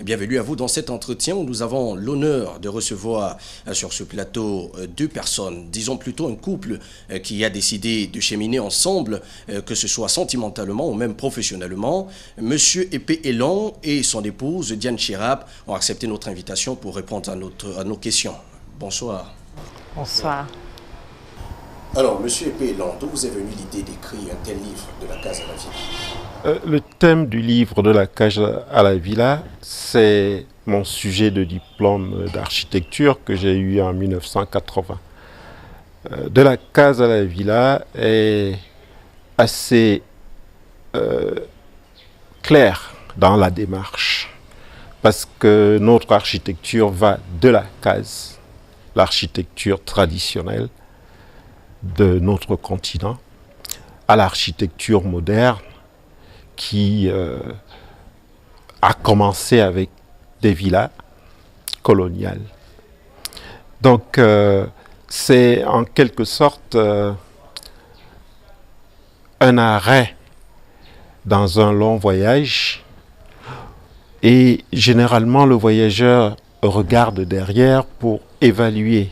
Bienvenue à vous dans cet entretien où nous avons l'honneur de recevoir sur ce plateau deux personnes, disons plutôt un couple qui a décidé de cheminer ensemble, que ce soit sentimentalement ou même professionnellement. Monsieur Épée Elan et son épouse Diane Chirap ont accepté notre invitation pour répondre à nos questions. Bonsoir. Bonsoir. Alors, Monsieur Épée Elan, d'où vous est venue l'idée d'écrire un tel livre de la case à la villa? Le thème du livre de la cage à la villa, c'est mon sujet de diplôme d'architecture que j'ai eu en 1980. De la case à la villa est assez clair dans la démarche parce que notre architecture va de la case, l'architecture traditionnelle de notre continent, à l'architecture moderne qui a commencé avec des villas coloniales. Donc c'est en quelque sorte un arrêt dans un long voyage et généralement le voyageur regarde derrière pour évaluer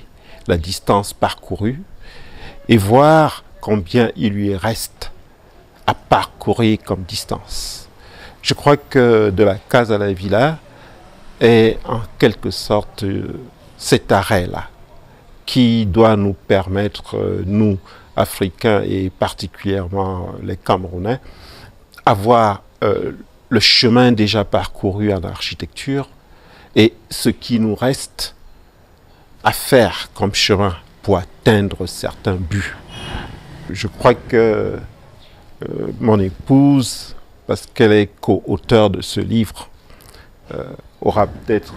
la distance parcourue et voir combien il lui reste à parcourir comme distance. Je crois que de la case à la villa est en quelque sorte cet arrêt-là qui doit nous permettre, nous, Africains et particulièrement les Camerounais, avoir le chemin déjà parcouru en architecture et ce qui nous reste à faire comme chemin pour atteindre certains buts. Je crois que mon épouse, parce qu'elle est co-auteure de ce livre, aura peut-être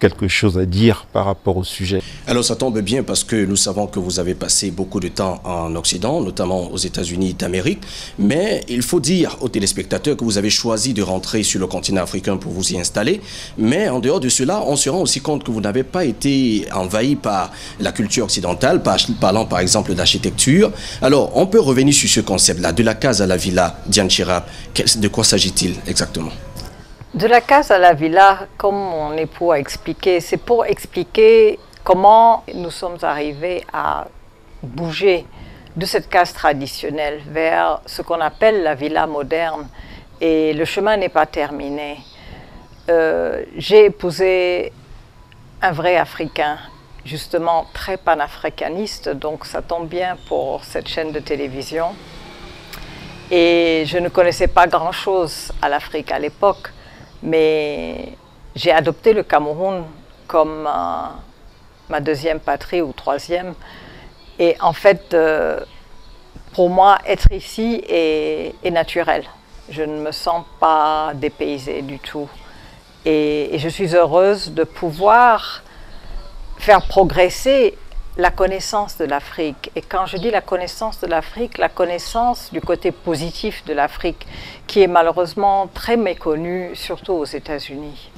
quelque chose à dire par rapport au sujet. Alors ça tombe bien parce que nous savons que vous avez passé beaucoup de temps en Occident, notamment aux États-Unis d'Amérique, mais il faut dire aux téléspectateurs que vous avez choisi de rentrer sur le continent africain pour vous y installer, mais en dehors de cela, on se rend aussi compte que vous n'avez pas été envahi par la culture occidentale, parlant par exemple d'architecture. Alors on peut revenir sur ce concept-là, de la case à la villa, Diane Chirap. De quoi s'agit-il exactement? De la case à la villa, comme mon époux a expliqué, c'est pour expliquer comment nous sommes arrivés à bouger de cette case traditionnelle vers ce qu'on appelle la villa moderne. Et le chemin n'est pas terminé. J'ai épousé un vrai Africain, justement très panafricaniste, donc ça tombe bien pour cette chaîne de télévision. Et je ne connaissais pas grand-chose à l'Afrique à l'époque. Mais j'ai adopté le Cameroun comme ma deuxième patrie ou troisième. Et en fait, pour moi, être ici est naturel. Je ne me sens pas dépaysée du tout. Et je suis heureuse de pouvoir faire progresser la connaissance de l'Afrique. Et quand je dis la connaissance de l'Afrique, la connaissance du côté positif de l'Afrique, qui est malheureusement très méconnue, surtout aux États-Unis.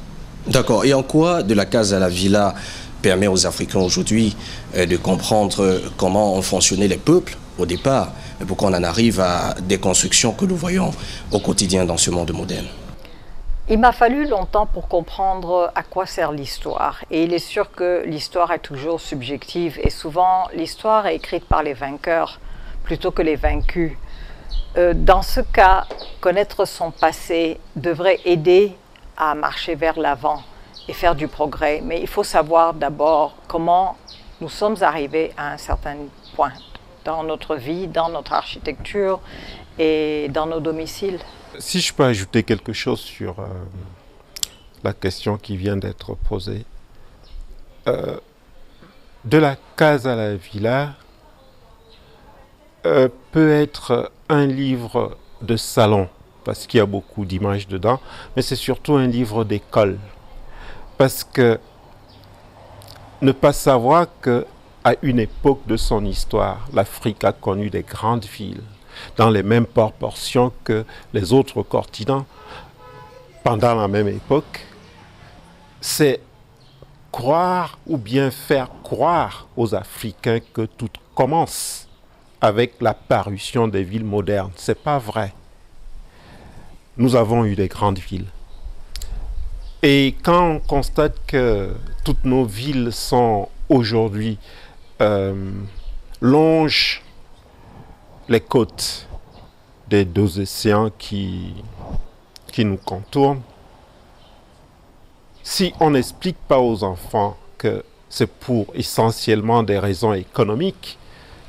D'accord. Et en quoi de la case à la villa permet aux Africains aujourd'hui de comprendre comment ont fonctionné les peuples au départ, et pourquoi on en arrive à des constructions que nous voyons au quotidien dans ce monde moderne? Il m'a fallu longtemps pour comprendre à quoi sert l'histoire. Et il est sûr que l'histoire est toujours subjective. Et souvent, l'histoire est écrite par les vainqueurs plutôt que les vaincus. Dans ce cas, connaître son passé devrait aider à marcher vers l'avant et faire du progrès. Mais il faut savoir d'abord comment nous sommes arrivés à un certain point dans notre vie, dans notre architecture et dans nos domiciles. Si je peux ajouter quelque chose sur la question qui vient d'être posée. De la case à la villa peut être un livre de salon, parce qu'il y a beaucoup d'images dedans, mais c'est surtout un livre d'école. Parce que ne pas savoir qu'à une époque de son histoire, l'Afrique a connu des grandes villes, dans les mêmes proportions que les autres continents pendant la même époque, c'est croire ou bien faire croire aux Africains que tout commence avec la parution des villes modernes. Ce n'est pas vrai. Nous avons eu des grandes villes. Et quand on constate que toutes nos villes sont aujourd'hui longent les côtes des deux océans qui nous contournent, si on n'explique pas aux enfants que c'est pour essentiellement des raisons économiques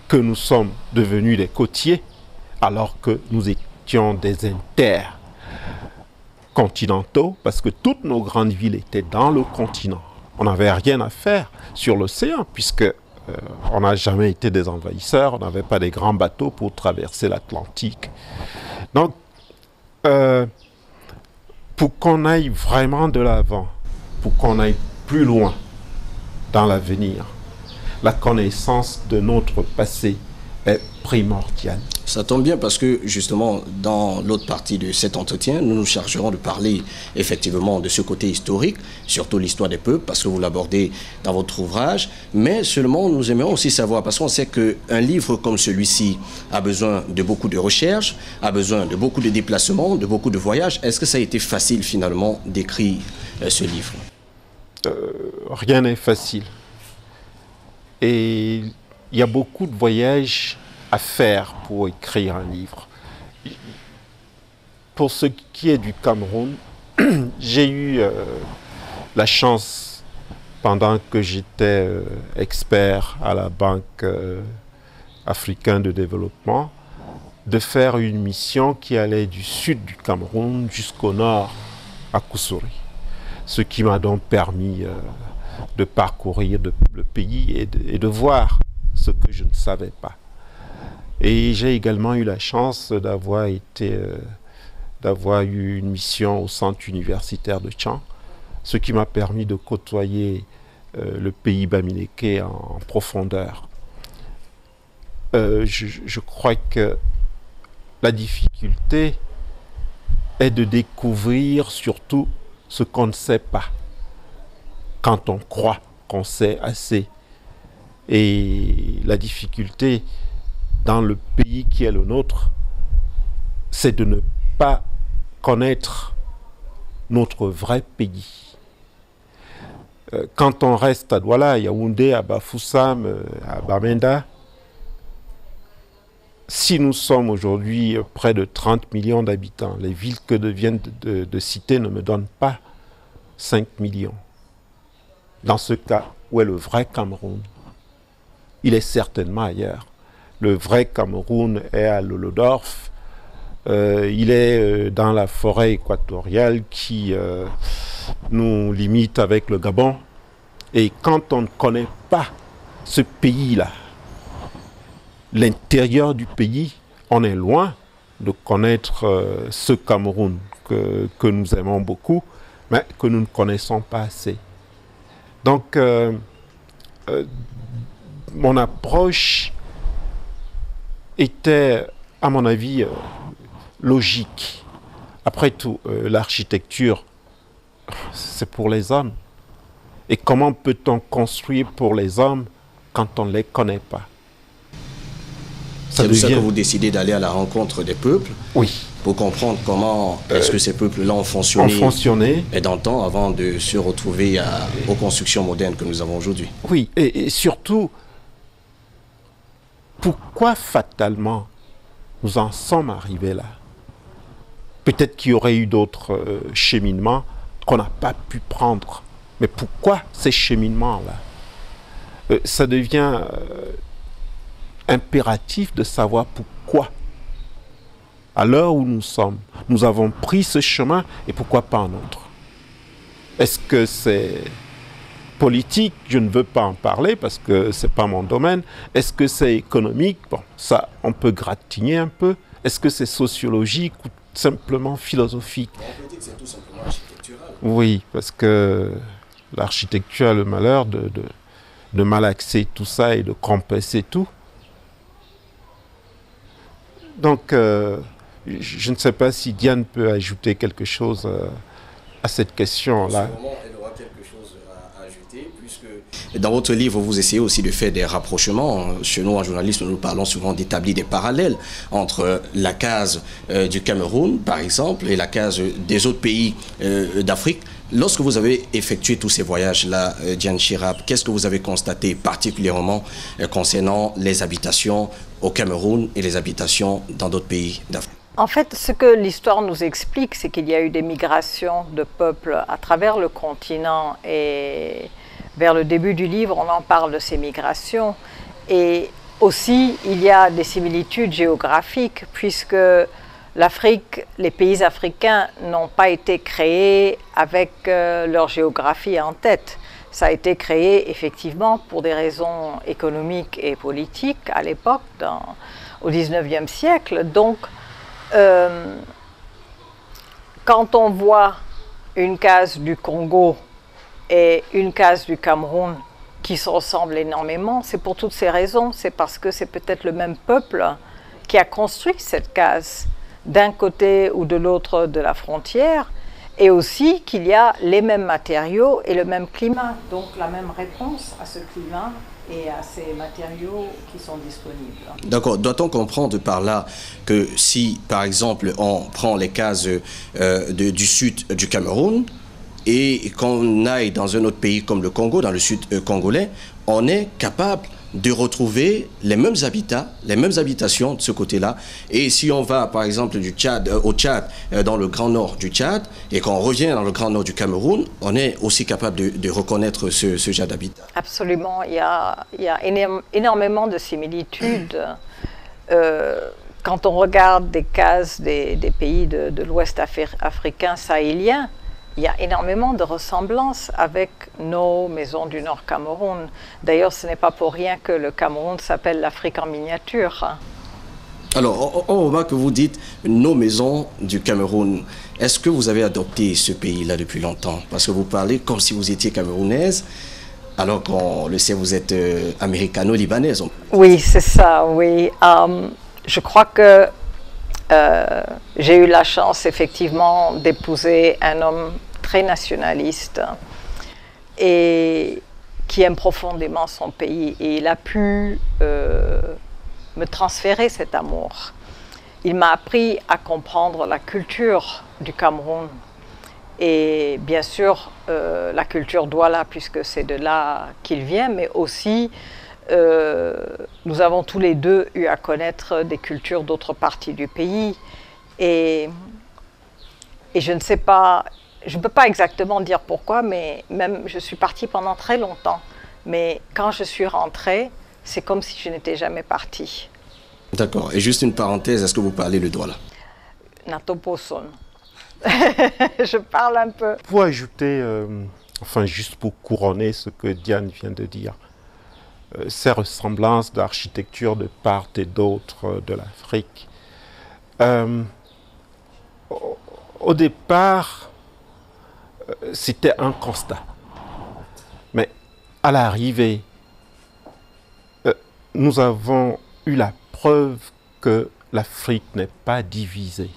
que nous sommes devenus des côtiers, alors que nous étions des intercontinentaux, parce que toutes nos grandes villes étaient dans le continent. On n'avait rien à faire sur l'océan, puisque on n'a jamais été des envahisseurs, on n'avait pas des grands bateaux pour traverser l'Atlantique. Donc, pour qu'on aille vraiment de l'avant, pour qu'on aille plus loin dans l'avenir, la connaissance de notre passé est primordiale. Ça tombe bien parce que justement, dans l'autre partie de cet entretien, nous nous chargerons de parler effectivement de ce côté historique, surtout l'histoire des peuples, parce que vous l'abordez dans votre ouvrage. Mais seulement, nous aimerions aussi savoir, parce qu'on sait qu'un livre comme celui-ci a besoin de beaucoup de recherches, a besoin de beaucoup de déplacements, de beaucoup de voyages. Est-ce que ça a été facile finalement d'écrire ce livre? Rien n'est facile. Et il y a beaucoup de voyages à faire pour écrire un livre. Pour ce qui est du Cameroun, j'ai eu la chance, pendant que j'étais expert à la Banque africaine de développement, de faire une mission qui allait du sud du Cameroun jusqu'au nord, à Koussouri. Ce qui m'a donc permis de parcourir le pays et de voir ce que je ne savais pas. Et j'ai également eu la chance d'avoir eu une mission au centre universitaire de Tchang, ce qui m'a permis de côtoyer le pays bamiléké en profondeur. Je crois que la difficulté est de découvrir surtout ce qu'on ne sait pas, quand on croit qu'on sait assez. Et la difficulté dans le pays qui est le nôtre, c'est de ne pas connaître notre vrai pays. Quand on reste à Douala, à Yaoundé, à Bafoussam, à Bamenda, si nous sommes aujourd'hui près de 30 millions d'habitants, les villes que je viens de citer ne me donnent pas 5 millions. Dans ce cas, où est le vrai Cameroun? Il est certainement ailleurs. Le vrai Cameroun est à Lolodorf. Il est dans la forêt équatoriale qui nous limite avec le Gabon. Et quand on ne connaît pas ce pays-là, l'intérieur du pays, on est loin de connaître ce Cameroun que nous aimons beaucoup, mais que nous ne connaissons pas assez. Donc, mon approche était, à mon avis, logique. Après tout, l'architecture, c'est pour les hommes. Et comment peut-on construire pour les hommes quand on ne les connaît pas? C'est pour ça que vous décidez d'aller à la rencontre des peuples, oui, pour comprendre comment est-ce que ces peuples-là ont fonctionné et dans le temps avant de se retrouver aux constructions modernes que nous avons aujourd'hui. Oui, et surtout, pourquoi fatalement nous en sommes arrivés là? Peut-être qu'il y aurait eu d'autres cheminements qu'on n'a pas pu prendre. Mais pourquoi ces cheminements-là? Ça devient impératif de savoir pourquoi. À l'heure où nous sommes, nous avons pris ce chemin et pourquoi pas un autre? Est-ce que c'est politique? Je ne veux pas en parler parce que ce n'est pas mon domaine. Est-ce que c'est économique? Bon, ça, on peut gratigner un peu. Est-ce que c'est sociologique ou simplement philosophique? On peut dire que c'est tout simplement architectural. Oui, parce que l'architecture a le malheur de malaxer tout ça et de compresser tout. Donc, je ne sais pas si Diane peut ajouter quelque chose à cette question-là. Elle aura quelque chose à ajouter, puisque dans votre livre, vous essayez aussi de faire des rapprochements. Chez nous, en journalisme, nous parlons souvent d'établir des parallèles entre la case du Cameroun, par exemple, et la case des autres pays d'Afrique. Lorsque vous avez effectué tous ces voyages-là, Diane Chirap, qu'est-ce que vous avez constaté particulièrement concernant les habitations au Cameroun et les habitations dans d'autres pays d'Afrique? En fait, ce que l'histoire nous explique, c'est qu'il y a eu des migrations de peuples à travers le continent et vers le début du livre, on en parle de ces migrations. Et aussi, il y a des similitudes géographiques puisque l'Afrique, les pays africains n'ont pas été créés avec leur géographie en tête. Ça a été créé effectivement pour des raisons économiques et politiques à l'époque, au XIXe siècle. Donc, quand on voit une case du Congo et une case du Cameroun qui se ressemblent énormément, c'est pour toutes ces raisons. C'est parce que c'est peut-être le même peuple qui a construit cette case d'un côté ou de l'autre de la frontière, et aussi qu'il y a les mêmes matériaux et le même climat, donc la même réponse à ce climat et à ces matériaux qui sont disponibles. D'accord. Doit-on comprendre par là que si, par exemple, on prend les cases du sud du Cameroun et qu'on aille dans un autre pays comme le Congo, dans le sud congolais, on est capable de retrouver les mêmes habitats, les mêmes habitations de ce côté-là. Et si on va, par exemple, du Tchad, au Tchad, dans le grand nord du Tchad, et qu'on revient dans le grand nord du Cameroun, on est aussi capable de reconnaître ce genre d'habitat. Absolument. Il y a énormément de similitudes. Quand on regarde des cases des pays de l'Ouest africain sahélien, il y a énormément de ressemblances avec nos maisons du Nord Cameroun. D'ailleurs, ce n'est pas pour rien que le Cameroun s'appelle l'Afrique en miniature. Alors, on remarque que vous dites nos maisons du Cameroun. Est-ce que vous avez adopté ce pays-là depuis longtemps? Parce que vous parlez comme si vous étiez camerounaise, alors qu'on le sait, vous êtes américano-libanaise. Oui, c'est ça, oui. Je crois que j'ai eu la chance effectivement d'épouser un homme très nationaliste et qui aime profondément son pays, et il a pu me transférer cet amour. Il m'a appris à comprendre la culture du Cameroun et bien sûr la culture Douala puisque c'est de là qu'il vient, mais aussi nous avons tous les deux eu à connaître des cultures d'autres parties du pays, et je ne sais pas, je ne peux pas exactement dire pourquoi, mais même je suis partie pendant très longtemps, mais quand je suis rentrée, c'est comme si je n'étais jamais partie. D'accord. Et juste une parenthèse, est-ce que vous parlez le Douala? Natoposon. Je parle un peu. Pour ajouter, enfin juste pour couronner ce que Diane vient de dire, ces ressemblances d'architecture de part et d'autre de l'Afrique. Au départ, c'était un constat. Mais à l'arrivée, nous avons eu la preuve que l'Afrique n'est pas divisée.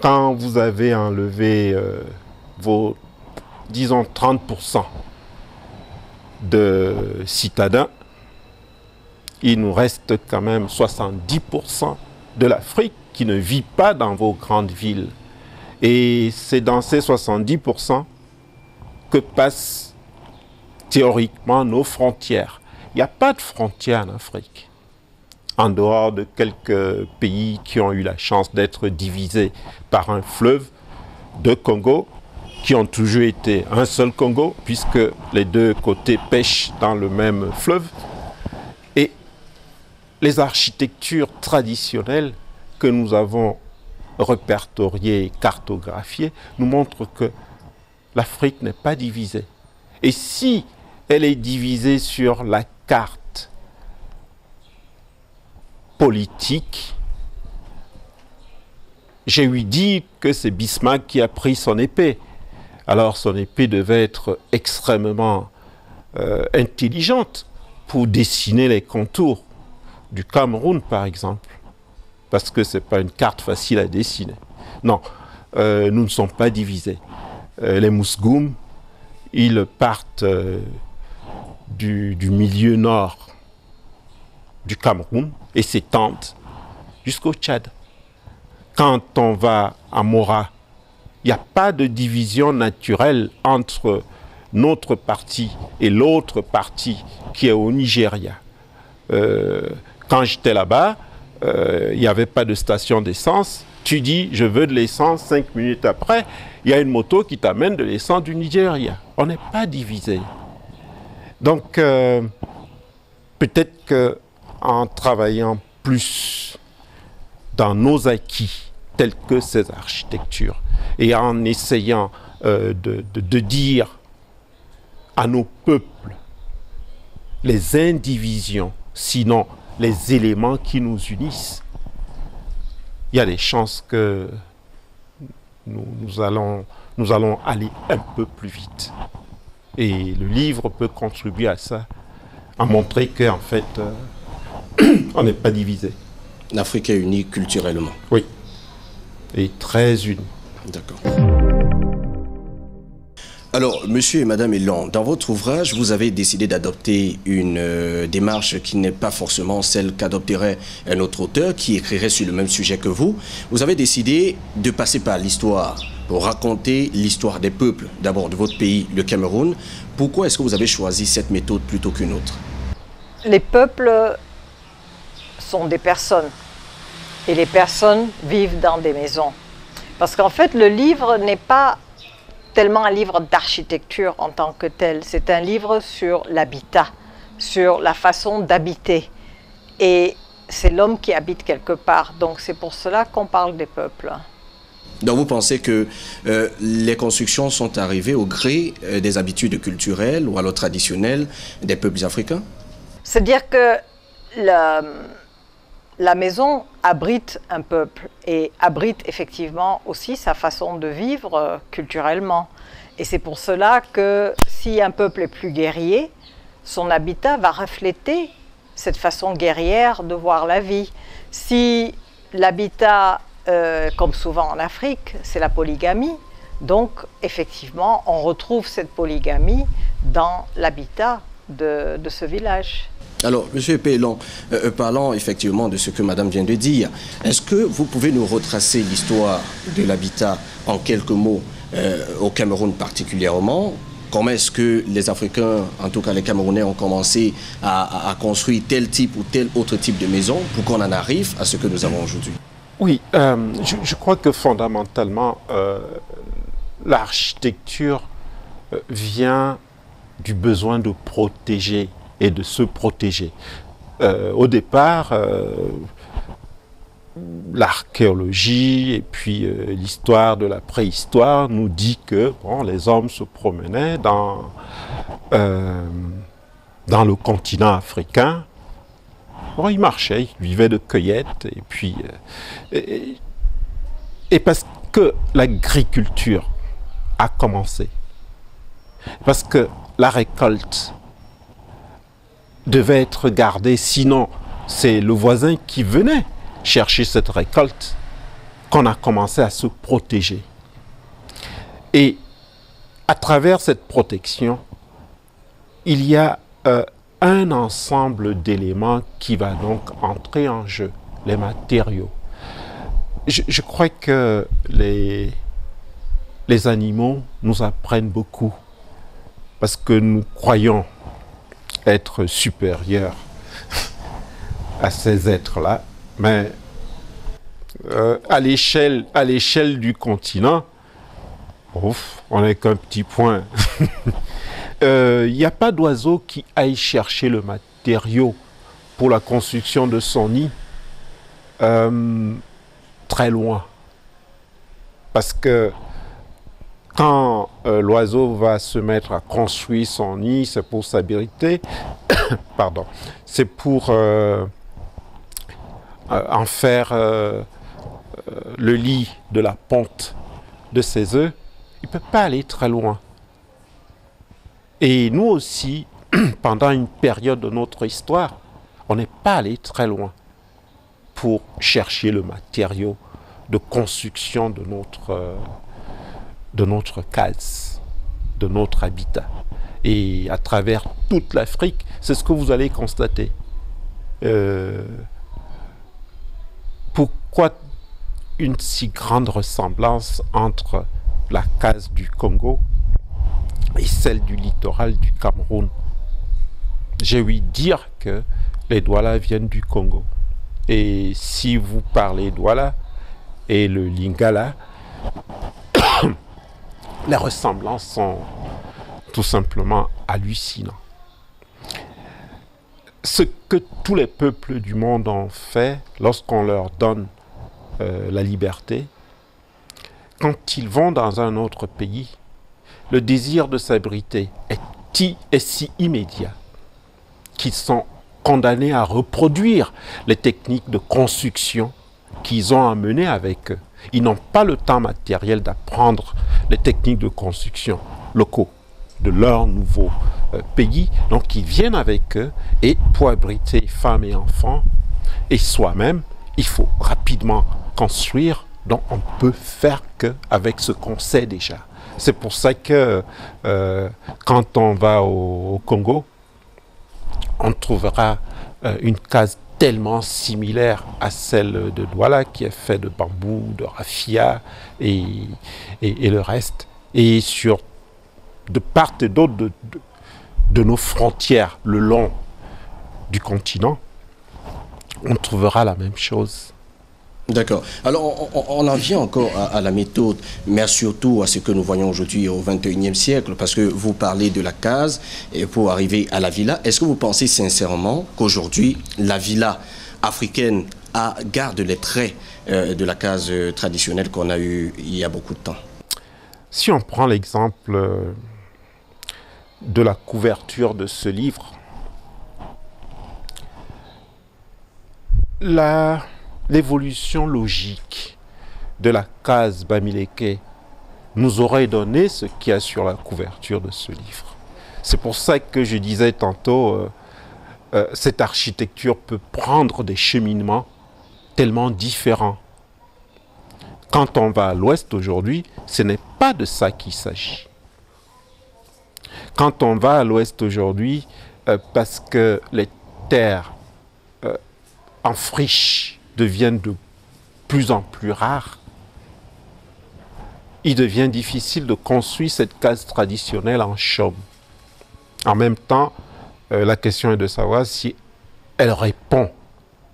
Quand vous avez enlevé vos, disons, 30% de citadins, il nous reste quand même 70% de l'Afrique qui ne vit pas dans vos grandes villes. Et c'est dans ces 70% que passent théoriquement nos frontières. Il n'y a pas de frontières en Afrique, en dehors de quelques pays qui ont eu la chance d'être divisés par un fleuve de Congo, qui ont toujours été un seul Congo, puisque les deux côtés pêchent dans le même fleuve. Et les architectures traditionnelles que nous avons répertoriées et cartographiées nous montrent que l'Afrique n'est pas divisée. Et si elle est divisée sur la carte politique, j'ai ouï dire que c'est Bismarck qui a pris son épée. Alors son épée devait être extrêmement intelligente pour dessiner les contours du Cameroun, par exemple. Parce que ce n'est pas une carte facile à dessiner. Non, nous ne sommes pas divisés. Les Mousgoum, ils partent du milieu nord du Cameroun et s'étendent jusqu'au Tchad. Quand on va à Mora, Il n'y a pas de division naturelle entre notre partie et l'autre partie qui est au Nigeria. Quand j'étais là-bas, il n'y avait pas de station d'essence. Tu dis, je veux de l'essence, 5 minutes après, il y a une moto qui t'amène de l'essence du Nigeria. On n'est pas divisé. Donc, peut-être qu'en travaillant plus dans nos acquis, tels que ces architectures, et en essayant de dire à nos peuples les indivisions, sinon les éléments qui nous unissent, il y a des chances que nous allons aller un peu plus vite. Et le livre peut contribuer à ça, à montrer qu'en fait, on n'est pas divisé. L'Afrique est unie culturellement. Oui, et très unie. D'accord. Alors, monsieur et madame Elan, dans votre ouvrage, vous avez décidé d'adopter une démarche qui n'est pas forcément celle qu'adopterait un autre auteur qui écrirait sur le même sujet que vous. Vous avez décidé de passer par l'histoire pour raconter l'histoire des peuples, d'abord de votre pays, le Cameroun. Pourquoi est-ce que vous avez choisi cette méthode plutôt qu'une autre? Les peuples sont des personnes et les personnes vivent dans des maisons. Parce qu'en fait, le livre n'est pas tellement un livre d'architecture en tant que tel, c'est un livre sur l'habitat, sur la façon d'habiter. Et c'est l'homme qui habite quelque part, donc c'est pour cela qu'on parle des peuples. Donc vous pensez que les constructions sont arrivées au gré des habitudes culturelles ou alors traditionnelles des peuples africains? C'est-à-dire que la maison abrite un peuple et abrite effectivement aussi sa façon de vivre culturellement. Et c'est pour cela que si un peuple est plus guerrier, son habitat va refléter cette façon guerrière de voir la vie. Si l'habitat, comme souvent en Afrique, c'est la polygamie, donc effectivement on retrouve cette polygamie dans l'habitat de ce village. Alors, M. Peylon, parlant effectivement de ce que Madame vient de dire, est-ce que vous pouvez nous retracer l'histoire de l'habitat en quelques mots au Cameroun particulièrement? Comment est-ce que les Africains, en tout cas les Camerounais, ont commencé à construire tel type ou tel autre type de maison pour qu'on en arrive à ce que nous avons aujourd'hui? Oui, je crois que fondamentalement, l'architecture vient du besoin de protéger et de se protéger. Au départ, l'archéologie et puis l'histoire de la préhistoire nous dit que bon, les hommes se promenaient dans le continent africain. Bon, ils marchaient, ils vivaient de cueillettes et puis et parce que l'agriculture a commencé, parce que la récolte devait être gardée, sinon c'est le voisin qui venait chercher cette récolte qu'on a commencé à se protéger. Et à travers cette protection, il y a un ensemble d'éléments qui va donc entrer en jeu, les matériaux. Je crois que les animaux nous apprennent beaucoup parce que nous croyons être supérieurs à ces êtres-là, mais à l'échelle du continent, ouf, on n'est qu'un petit point. Il n'y a pas d'oiseau qui aille chercher le matériau pour la construction de son nid très loin. Parce que quand l'oiseau va se mettre à construire son nid, c'est pour s'abriter, pardon, c'est pour en faire le lit de la ponte de ses œufs. Il ne peut pas aller très loin. Et nous aussi, pendant une période de notre histoire, on n'est pas allé très loin pour chercher le matériau de construction de notre case, de notre habitat. Et à travers toute l'Afrique, c'est ce que vous allez constater. Pourquoi une si grande ressemblance entre la case du Congo et celle du littoral du Cameroun. J'ai ouï dire que les Douala viennent du Congo. Et si vous parlez Douala et le Lingala, les ressemblances sont tout simplement hallucinantes. Ce que tous les peuples du monde ont fait lorsqu'on leur donne la liberté, quand ils vont dans un autre pays, le désir de s'abriter est si immédiat qu'ils sont condamnés à reproduire les techniques de construction qu'ils ont amenées avec eux. Ils n'ont pas le temps matériel d'apprendre les techniques de construction locaux de leur nouveau pays. Donc ils viennent avec eux et pour abriter femmes et enfants et soi-même, il faut rapidement construire. Donc on ne peut faire qu'avec ce qu'on sait déjà. C'est pour ça que quand on va au Congo, on trouvera une case tellement similaire à celle de Douala qui est faite de bambou, de raffia et le reste. Et de part et d'autre de nos frontières le long du continent, on trouvera la même chose. D'accord. Alors, on en vient encore à la méthode, mais surtout à ce que nous voyons aujourd'hui au XXIe siècle, parce que vous parlez de la case et pour arriver à la villa. Est-ce que vous pensez sincèrement qu'aujourd'hui, la villa africaine garde les traits de la case traditionnelle qu'on a eue il y a beaucoup de temps? Si on prend l'exemple de la couverture de ce livre, l'évolution logique de la case Bamileke nous aurait donné ce qu'il y a sur la couverture de ce livre. C'est pour ça que je disais tantôt, cette architecture peut prendre des cheminements tellement différents. Quand on va à l'ouest aujourd'hui, ce n'est pas de ça qu'il s'agit. Quand on va à l'ouest aujourd'hui, parce que les terres en friche deviennent de plus en plus rares, il devient difficile de construire cette case traditionnelle en chaume. En même temps, la question est de savoir si elle répond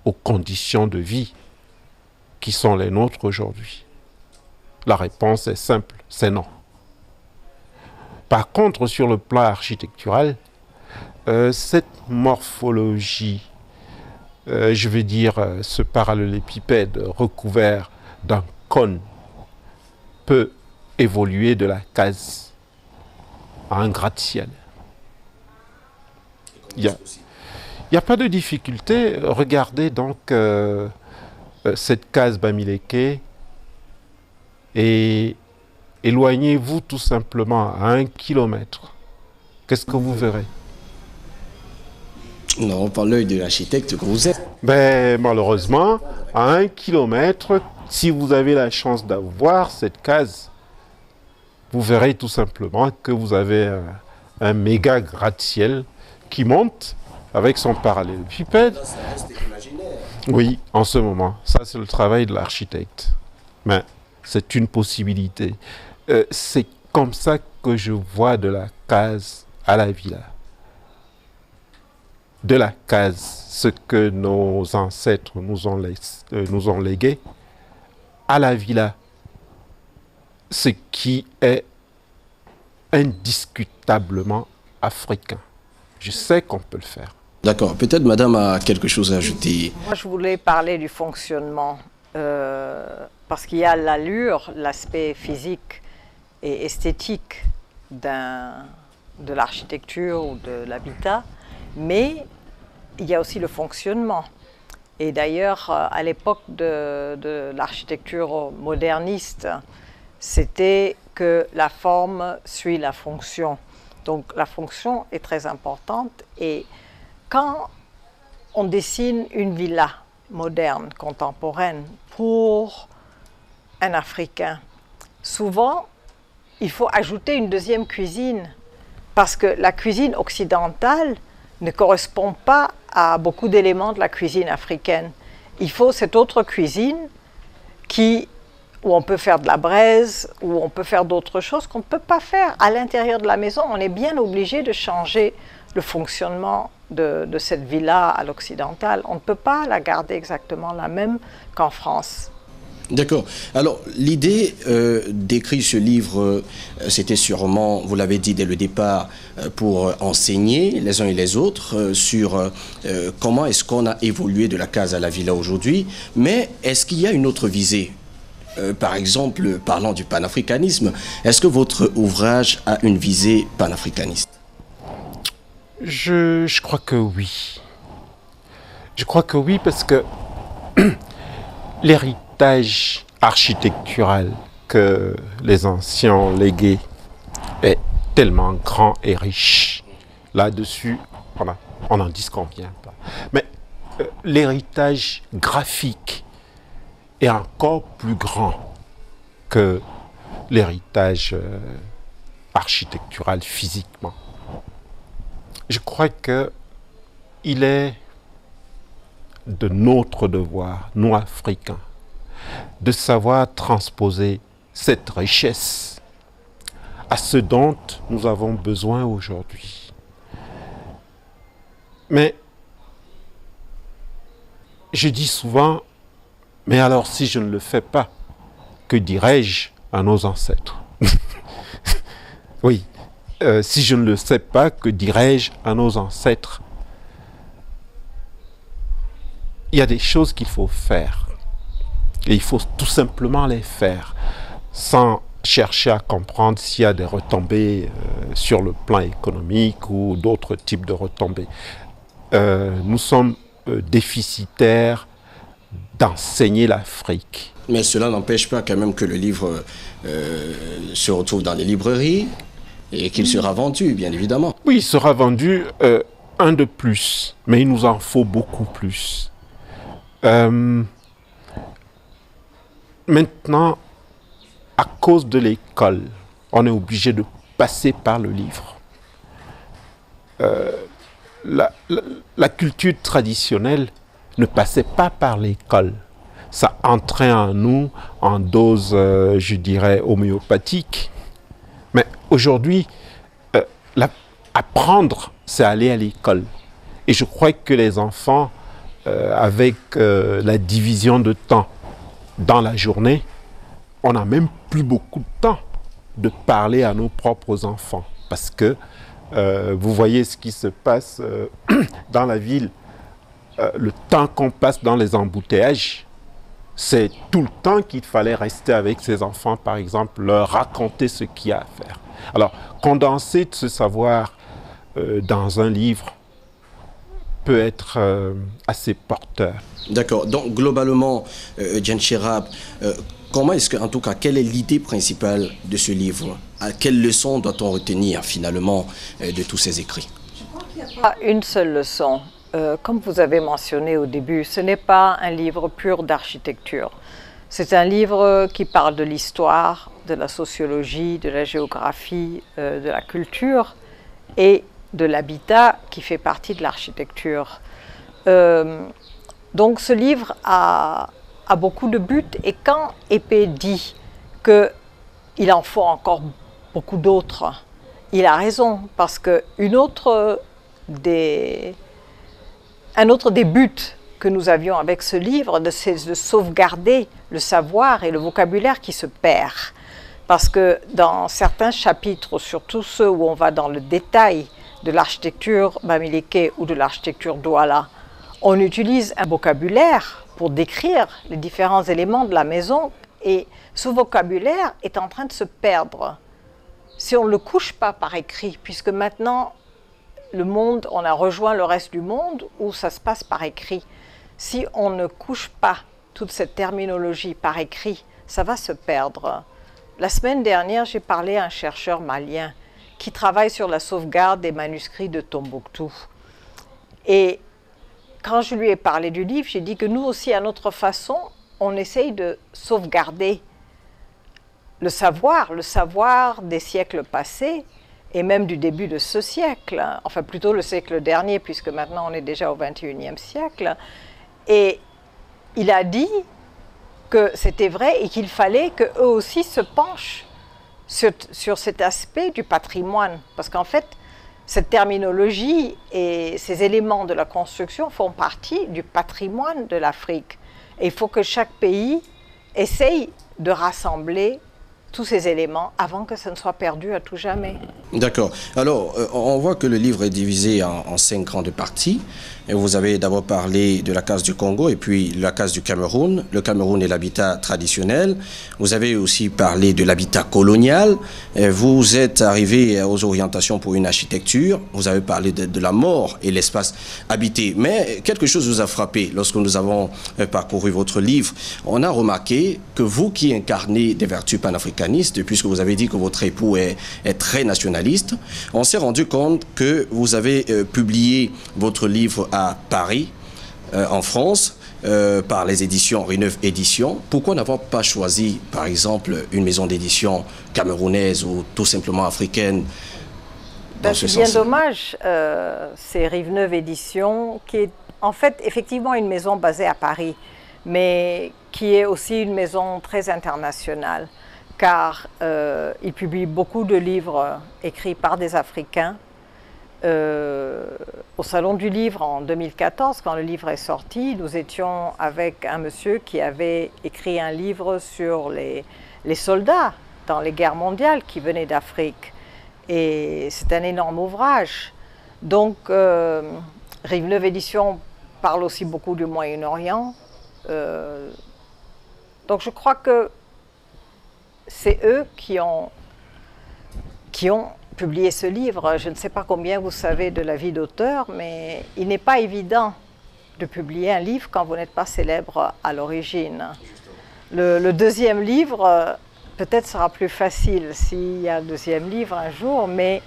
aux conditions de vie qui sont les nôtres aujourd'hui. La réponse est simple, c'est non. Par contre, sur le plan architectural, cette morphologie, je veux dire ce parallélépipède recouvert d'un cône, peut évoluer de la case à un gratte-ciel. Il n'y a pas de difficulté. Regardez donc cette case Bamileke et éloignez-vous tout simplement à 1 kilomètre. Qu'est-ce que vous verrez? Non, par l'œil de l'architecte que vous êtes. Ben, malheureusement, à 1 kilomètre, si vous avez la chance d'avoir cette case, vous verrez tout simplement que vous avez un méga gratte-ciel qui monte avec son parallélépipède. Ça reste imaginaire. Oui, en ce moment. Ça, c'est le travail de l'architecte. Mais c'est une possibilité. C'est comme ça que je vois de la case à la villa. De la case, ce que nos ancêtres nous ont légué, à la villa, ce qui est indiscutablement africain. Je sais qu'on peut le faire. D'accord. Peut-être madame a quelque chose à ajouter. Moi, je voulais parler du fonctionnement, parce qu'il y a l'allure, l'aspect physique et esthétique de l'architecture ou de l'habitat, mais il y a aussi le fonctionnement. Et d'ailleurs, à l'époque de l'architecture moderniste, c'était que la forme suit la fonction. Donc la fonction est très importante. Et quand on dessine une villa moderne, contemporaine, pour un Africain, souvent, il faut ajouter une deuxième cuisine, parce que la cuisine occidentale ne correspond pas à beaucoup d'éléments de la cuisine africaine. Il faut cette autre cuisine où on peut faire de la braise, où on peut faire d'autres choses qu'on ne peut pas faire à l'intérieur de la maison. On est bien obligé de changer le fonctionnement de cette villa à l'occidental. On ne peut pas la garder exactement la même qu'en France. D'accord. Alors, l'idée d'écrire ce livre, c'était sûrement, vous l'avez dit dès le départ, pour enseigner les uns et les autres sur comment est-ce qu'on a évolué de la case à la villa aujourd'hui. Mais est-ce qu'il y a une autre visée? Par exemple, parlant du panafricanisme, est-ce que votre ouvrage a une visée panafricaniste? Je crois que oui. Je crois que oui parce que l'héritage architectural que les anciens ont légué est tellement grand et riche. Là-dessus, on n'en disconvient pas. Mais l'héritage graphique est encore plus grand que l'héritage architectural physiquement. Je crois qu'il est de notre devoir, nous Africains, de savoir transposer cette richesse à ce dont nous avons besoin aujourd'hui. Mais je dis souvent, mais alors si je ne le fais pas, que dirais-je à nos ancêtres? Oui, si je ne le sais pas, que dirais-je à nos ancêtres? Il y a des choses qu'il faut faire. Et il faut tout simplement les faire, sans chercher à comprendre s'il y a des retombées sur le plan économique ou d'autres types de retombées. Nous sommes déficitaires d'enseigner l'Afrique. Mais cela n'empêche pas quand même que le livre se retrouve dans les librairies et qu'il sera vendu, bien évidemment. Oui, il sera vendu un de plus, mais il nous en faut beaucoup plus. Maintenant, à cause de l'école, on est obligé de passer par le livre. La culture traditionnelle ne passait pas par l'école. Ça entrait en nous en dose, je dirais, homéopathique. Mais aujourd'hui, apprendre, c'est aller à l'école. Et je crois que les enfants, avec la division de temps dans la journée, on n'a même plus beaucoup de temps de parler à nos propres enfants. Parce que vous voyez ce qui se passe dans la ville, le temps qu'on passe dans les embouteillages, c'est tout le temps qu'il fallait rester avec ses enfants, par exemple, leur raconter ce qu'il y a à faire. Alors, condenser ce savoir dans un livre peut être assez porteur. D'accord. Donc, globalement, Dian Chirab, comment est-ce que, en tout cas, quelle est l'idée principale de ce livre? À quelle leçon doit-on retenir, finalement, de tous ces écrits? Je crois qu'il n'y a pas une seule leçon. Comme vous avez mentionné au début, ce n'est pas un livre pur d'architecture. C'est un livre qui parle de l'histoire, de la sociologie, de la géographie, de la culture et de l'habitat qui fait partie de l'architecture. Donc ce livre a beaucoup de buts et quand Épée dit qu'il en faut encore beaucoup d'autres, il a raison parce qu'un autre des buts que nous avions avec ce livre, c'est de sauvegarder le savoir et le vocabulaire qui se perd. Parce que dans certains chapitres, surtout ceux où on va dans le détail de l'architecture bamileke ou de l'architecture douala, on utilise un vocabulaire pour décrire les différents éléments de la maison et ce vocabulaire est en train de se perdre. Si on ne le couche pas par écrit, puisque maintenant, le monde, on a rejoint le reste du monde où ça se passe par écrit. Si on ne couche pas toute cette terminologie par écrit, ça va se perdre. La semaine dernière, j'ai parlé à un chercheur malien qui travaille sur la sauvegarde des manuscrits de Tombouctou. Et quand je lui ai parlé du livre, j'ai dit que nous aussi, à notre façon, on essaye de sauvegarder le savoir des siècles passés, et même du début de ce siècle, enfin plutôt le siècle dernier, puisque maintenant on est déjà au XXIe siècle. Et il a dit que c'était vrai et qu'il fallait qu'eux aussi se penchent sur cet aspect du patrimoine. Parce qu'en fait, cette terminologie et ces éléments de la construction font partie du patrimoine de l'Afrique. Et il faut que chaque pays essaye de rassembler tous ces éléments avant que ça ne soit perdu à tout jamais. D'accord. Alors, on voit que le livre est divisé en 5 grandes parties. Et vous avez d'abord parlé de la case du Congo et puis la case du Cameroun. Le Cameroun est l'habitat traditionnel. Vous avez aussi parlé de l'habitat colonial. Et vous êtes arrivé aux orientations pour une architecture. Vous avez parlé de la mort et l'espace habité. Mais quelque chose vous a frappé lorsque nous avons parcouru votre livre. On a remarqué que vous qui incarnez des vertus panafricanistes, puisque vous avez dit que votre époux est très nationaliste, on s'est rendu compte que vous avez publié votre livre à Paris, en France, par les éditions Reneuve Éditions. Pourquoi n'avoir pas choisi, par exemple, une maison d'édition camerounaise ou tout simplement africaine dans ce sens? C'est bien dommage. C'est Reneuve Éditions, qui est en fait effectivement une maison basée à Paris, mais qui est aussi une maison très internationale, car il publie beaucoup de livres écrits par des Africains. Au Salon du Livre en 2014, quand le livre est sorti, nous étions avec un monsieur qui avait écrit un livre sur les soldats dans les guerres mondiales qui venaient d'Afrique. Et c'est un énorme ouvrage. Donc, Reneuve Éditions parle aussi beaucoup du Moyen-Orient. Donc, je crois que c'est eux qui ont publié ce livre. Je ne sais pas combien vous savez de la vie d'auteur, mais il n'est pas évident de publier un livre quand vous n'êtes pas célèbre à l'origine. Le deuxième livre, peut-être sera plus facile s'il y a un deuxième livre un jour, mais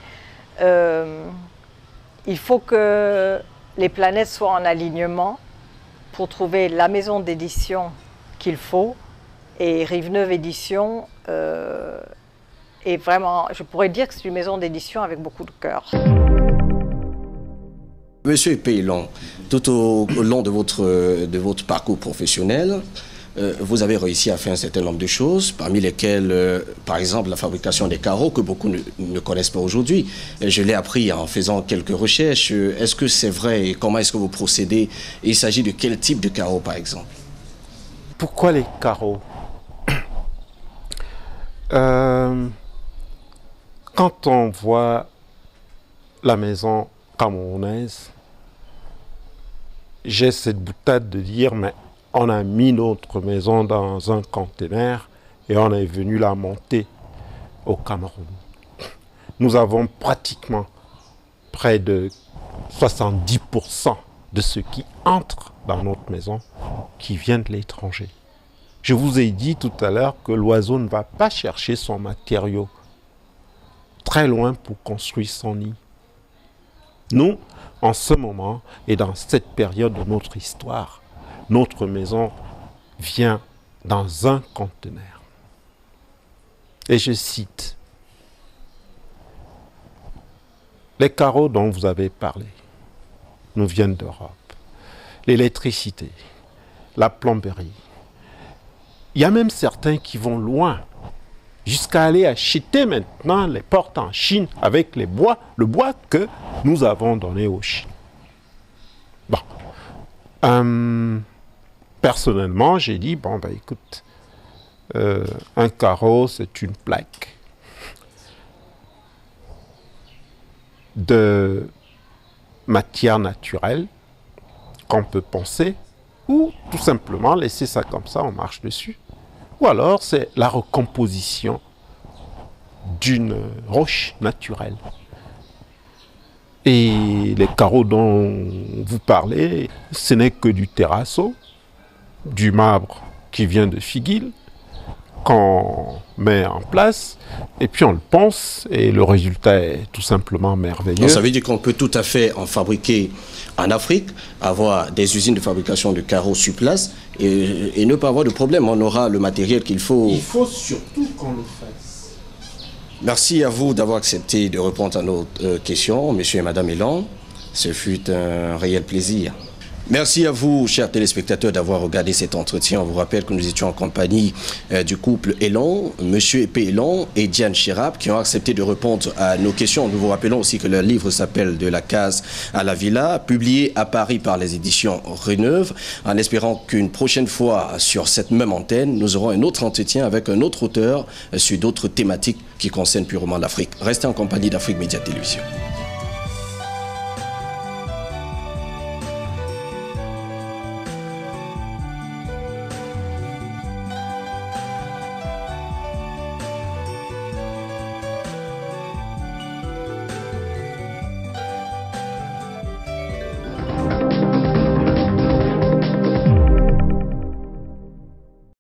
il faut que les planètes soient en alignement pour trouver la maison d'édition qu'il faut. Et Reneuve Éditions et vraiment, je pourrais dire que c'est une maison d'édition avec beaucoup de cœur. Monsieur Peylon, tout au long de votre parcours professionnel, vous avez réussi à faire un certain nombre de choses, parmi lesquelles, par exemple, la fabrication des carreaux, que beaucoup ne connaissent pas aujourd'hui. Je l'ai appris en faisant quelques recherches. Est-ce que c'est vrai et comment est-ce que vous procédez? Il s'agit de quel type de carreaux, par exemple? Pourquoi les carreaux? Quand on voit la maison camerounaise, j'ai cette boutade de dire, mais on a mis notre maison dans un conteneur et on est venu la monter au Cameroun. Nous avons pratiquement près de 70% de ce qui entre dans notre maison qui vient de l'étranger. Je vous ai dit tout à l'heure que l'oiseau ne va pas chercher son matériau très loin pour construire son nid. Nous, en ce moment et dans cette période de notre histoire, notre maison vient dans un conteneur. Et je cite, les carreaux dont vous avez parlé nous viennent d'Europe. L'électricité, la plomberie. Il y a même certains qui vont loin, jusqu'à aller acheter maintenant les portes en Chine avec le bois que nous avons donné aux Chinois. Bon. Personnellement, j'ai dit, bon, ben écoute, un carreau, c'est une plaque de matière naturelle qu'on peut poncer ou tout simplement laisser ça comme ça, on marche dessus. Ou alors, c'est la recomposition d'une roche naturelle. Et les carreaux dont vous parlez, ce n'est que du terrazzo, du marbre qui vient de Figuil, qu'on met en place, et puis on le ponce, et le résultat est tout simplement merveilleux. Donc ça veut dire qu'on peut tout à fait en fabriquer en Afrique, avoir des usines de fabrication de carreaux sur place, et ne pas avoir de problème. On aura le matériel qu'il faut. Il faut surtout qu'on le fasse. Merci à vous d'avoir accepté de répondre à nos questions, monsieur et madame Elan. Ce fut un réel plaisir. Merci à vous, chers téléspectateurs, d'avoir regardé cet entretien. On vous rappelle que nous étions en compagnie du couple Elon, Monsieur Epé Elon et Diane Chirap, qui ont accepté de répondre à nos questions. Nous vous rappelons aussi que leur livre s'appelle « De la case à la villa », publié à Paris par les éditions Reneuve, en espérant qu'une prochaine fois, sur cette même antenne, nous aurons un autre entretien avec un autre auteur sur d'autres thématiques qui concernent purement l'Afrique. Restez en compagnie d'Afrique Média Télévision.